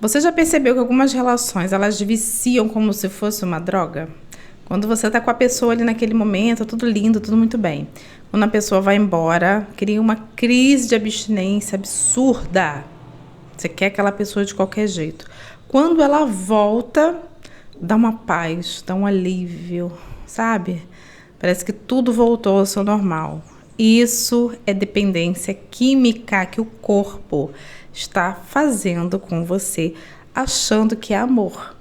Você já percebeu que algumas relações, elas viciam como se fosse uma droga? Quando você tá com a pessoa ali naquele momento, tudo lindo, tudo muito bem. Quando a pessoa vai embora, cria uma crise de abstinência absurda. Você quer aquela pessoa de qualquer jeito. Quando ela volta, dá uma paz, dá um alívio, sabe? Parece que tudo voltou ao seu normal. Isso é dependência química que o corpo está fazendo com você, achando que é amor.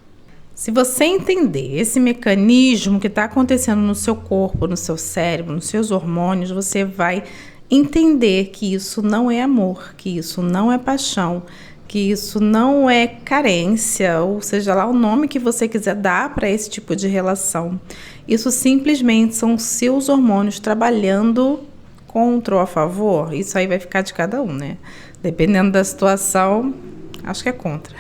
Se você entender esse mecanismo que está acontecendo no seu corpo, no seu cérebro, nos seus hormônios, você vai entender que isso não é amor, que isso não é paixão, que isso não é carência, ou seja lá o nome que você quiser dar para esse tipo de relação. Isso simplesmente são seus hormônios trabalhando contra ou a favor. Isso aí vai ficar de cada um, né? Dependendo da situação, acho que é contra.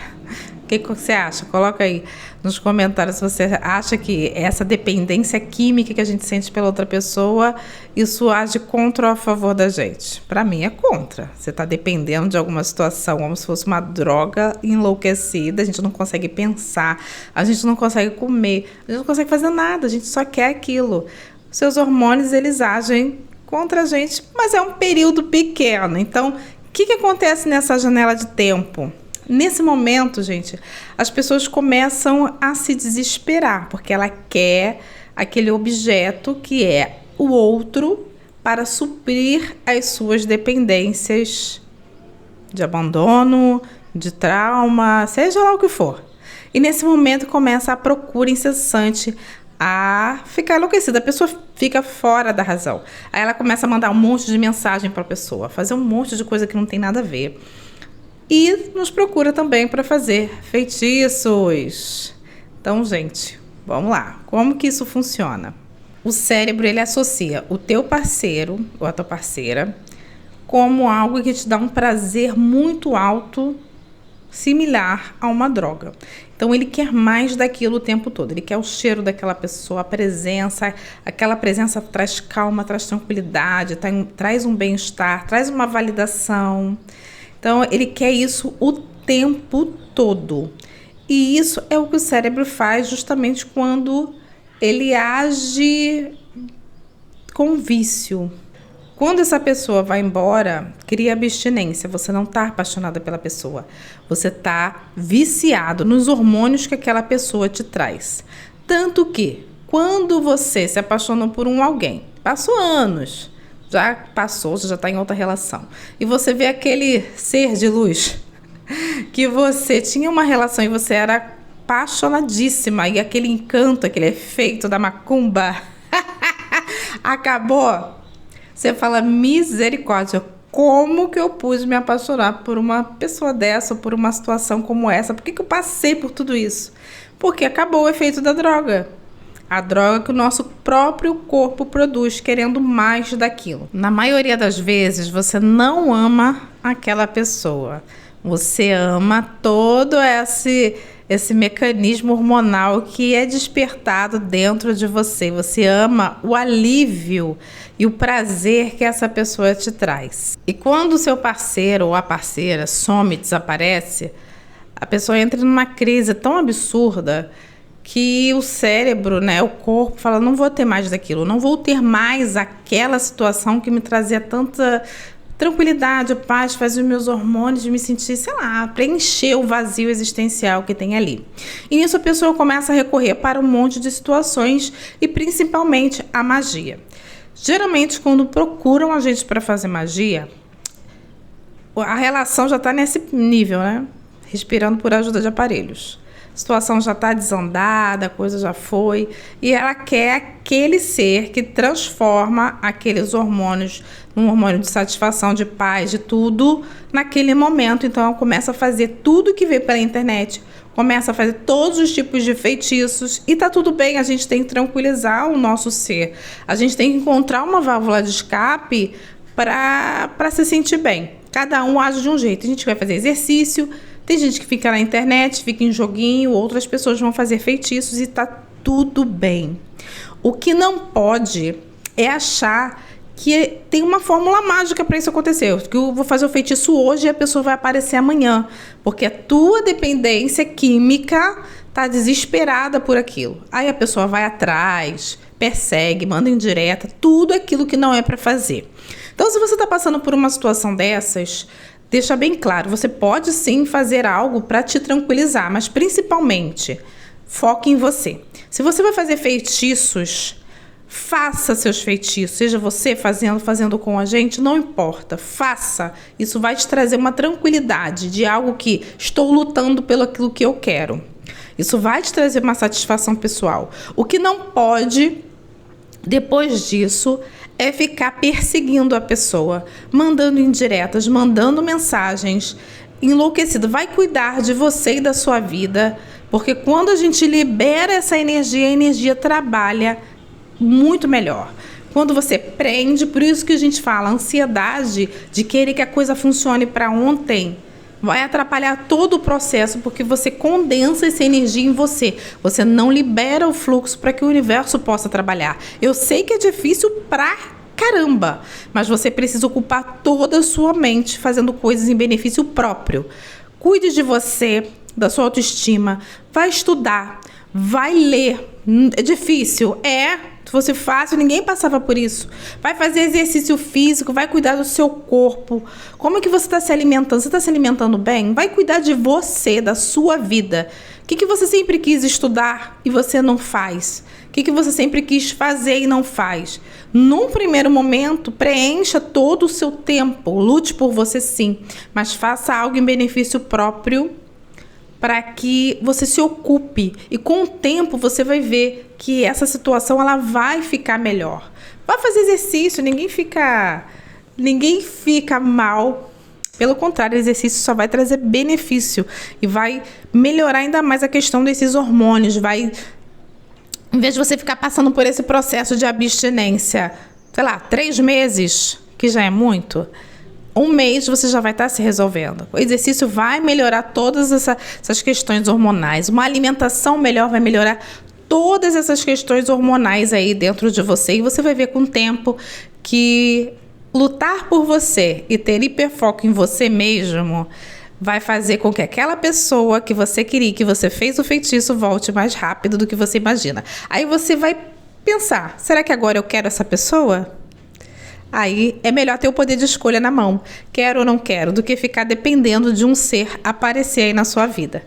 O que você acha? Coloca aí nos comentários se você acha que essa dependência química que a gente sente pela outra pessoa, isso age contra ou a favor da gente. Para mim é contra. Você está dependendo de alguma situação como se fosse uma droga enlouquecida, a gente não consegue pensar, a gente não consegue comer, a gente não consegue fazer nada, a gente só quer aquilo. Os seus hormônios, eles agem contra a gente, mas é um período pequeno. Então, o que acontece nessa janela de tempo? Nesse momento, gente, as pessoas começam a se desesperar, porque ela quer aquele objeto que é o outro para suprir as suas dependências de abandono, de trauma, seja lá o que for. E nesse momento começa a procura incessante a ficar enlouquecida. A pessoa fica fora da razão. Aí ela começa a mandar um monte de mensagem para a pessoa, fazer um monte de coisa que não tem nada a ver. E nos procura também para fazer feitiços. Então, gente, vamos lá. Como que isso funciona? O cérebro, ele associa o teu parceiro ou a tua parceira como algo que te dá um prazer muito alto, similar a uma droga. Então, ele quer mais daquilo o tempo todo. Ele quer o cheiro daquela pessoa, a presença. Aquela presença traz calma, traz tranquilidade, traz um bem-estar, traz uma validação. Então, ele quer isso o tempo todo. E isso é o que o cérebro faz justamente quando ele age com vício. Quando essa pessoa vai embora, cria abstinência. Você não está apaixonada pela pessoa. Você está viciado nos hormônios que aquela pessoa te traz. Tanto que, quando você se apaixonou por alguém, passou anos, já passou, já está em outra relação, e você vê aquele ser de luz que você tinha uma relação e você era apaixonadíssima, e aquele encanto, aquele efeito da macumba acabou, você fala, misericórdia, como que eu pude me apaixonar por uma pessoa dessa, por uma situação como essa? Por que eu passei por tudo isso? Porque acabou o efeito da droga. A droga que o nosso próprio corpo produz, querendo mais daquilo. Na maioria das vezes, você não ama aquela pessoa. Você ama todo esse mecanismo hormonal que é despertado dentro de você. Você ama o alívio e o prazer que essa pessoa te traz. E quando o seu parceiro ou a parceira some, desaparece, a pessoa entra numa crise tão absurda que o cérebro, né, o corpo fala, não vou ter mais daquilo, não vou ter mais aquela situação que me trazia tanta tranquilidade, paz, fazia os meus hormônios me sentir, sei lá, preencher o vazio existencial que tem ali. E nisso a pessoa começa a recorrer para um monte de situações e principalmente a magia. Geralmente, quando procuram a gente para fazer magia, a relação já está nesse nível, né? Respirando por ajuda de aparelhos. A situação já está desandada, a coisa já foi, e ela quer aquele ser que transforma aqueles hormônios num hormônio de satisfação, de paz, de tudo naquele momento. Então ela começa a fazer tudo que vê pela internet, começa a fazer todos os tipos de feitiços, e tá tudo bem, a gente tem que tranquilizar o nosso ser, a gente tem que encontrar uma válvula de escape para se sentir bem. Cada um age de um jeito, a gente vai fazer exercício. Tem gente que fica na internet, fica em joguinho, outras pessoas vão fazer feitiços e tá tudo bem. O que não pode é achar que tem uma fórmula mágica para isso acontecer. Que eu vou fazer o feitiço hoje e a pessoa vai aparecer amanhã. Porque a tua dependência química tá desesperada por aquilo. Aí a pessoa vai atrás, persegue, manda indireta, tudo aquilo que não é para fazer. Então, se você está passando por uma situação dessas, deixa bem claro, você pode sim fazer algo para te tranquilizar, mas principalmente, foque em você. Se você vai fazer feitiços, faça seus feitiços, seja você fazendo com a gente, não importa, faça. Isso vai te trazer uma tranquilidade de algo que estou lutando pelo aquilo que eu quero. Isso vai te trazer uma satisfação pessoal. O que não pode, depois disso, é ficar perseguindo a pessoa, mandando indiretas, mandando mensagens, enlouquecido. Vai cuidar de você e da sua vida, porque quando a gente libera essa energia, a energia trabalha muito melhor. Quando você prende, por isso que a gente fala, a ansiedade de querer que a coisa funcione para ontem, vai atrapalhar todo o processo, porque você condensa essa energia em você. Você não libera o fluxo para que o universo possa trabalhar. Eu sei que é difícil pra caramba, mas você precisa ocupar toda a sua mente fazendo coisas em benefício próprio. Cuide de você, da sua autoestima, vai estudar, vai ler. É difícil? Se fosse fácil, ninguém passava por isso. Vai fazer exercício físico, vai cuidar do seu corpo. Como é que você está se alimentando? Você está se alimentando bem? Vai cuidar de você, da sua vida. O que você sempre quis estudar e você não faz? O que você sempre quis fazer e não faz? Num primeiro momento, preencha todo o seu tempo. Lute por você sim, mas faça algo em benefício próprio, para que você se ocupe. E com o tempo você vai ver que essa situação ela vai ficar melhor. Vai fazer exercício, ninguém fica mal. Pelo contrário, o exercício só vai trazer benefício e vai melhorar ainda mais a questão desses hormônios. Em vez de você ficar passando por esse processo de abstinência, 3 meses, que já é muito, 1 mês você já vai estar se resolvendo. O exercício vai melhorar todas essas questões hormonais. Uma alimentação melhor vai melhorar todas essas questões hormonais aí dentro de você. E você vai ver com o tempo que lutar por você e ter hiperfoco em você mesmo vai fazer com que aquela pessoa que você queria, que você fez o feitiço, volte mais rápido do que você imagina. Aí você vai pensar, será que agora eu quero essa pessoa? Aí é melhor ter o poder de escolha na mão, quero ou não quero, do que ficar dependendo de um ser aparecer aí na sua vida.